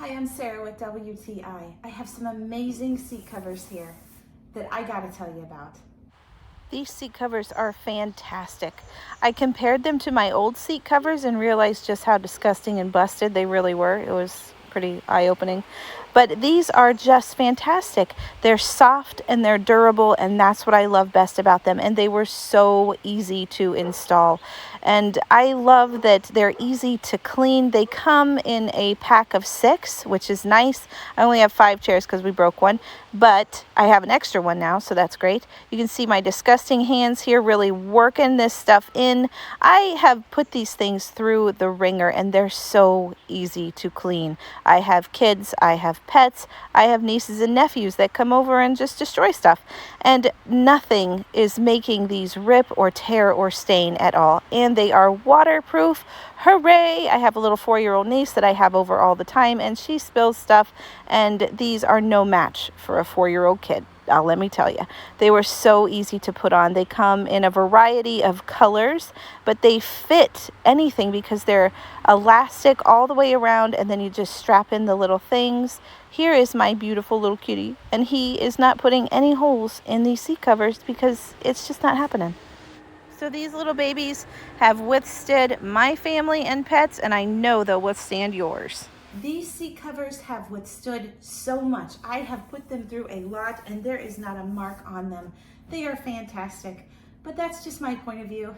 Hi, I'm Sarah with WTI. I have some amazing seat covers here that I gotta tell you about. These seat covers are fantastic. I compared them to my old seat covers and realized just how disgusting and busted they really were. It was pretty eye-opening. But these are just fantastic. They're soft and they're durable, and that's what I love best about them. And they were so easy to install. And I love that they're easy to clean. They come in a pack of 6, which is nice. I only have 5 chairs because we broke one, but I have an extra one now, so that's great. You can see my disgusting hands here really working this stuff in. I have put these things through the ringer, and they're so easy to clean. I have kids, I have pets, I have nieces and nephews that come over and just destroy stuff. And nothing is making these rip or tear or stain at all. And they are waterproof. Hooray! I have a little 4-year-old niece that I have over all the time, and she spills stuff, and these are no match for a 4-year-old kid. Let me tell you, they were so easy to put on. They come in a variety of colors, but they fit anything because they're elastic all the way around, and then you just strap in the little things. Here is my beautiful little cutie, and he is not putting any holes in these seat covers because it's just not happening. So these little babies have withstood my family and pets, and I know they'll withstand yours. These seat covers have withstood so much. I have put them through a lot and there is not a mark on them. They are fantastic, but that's just my point of view.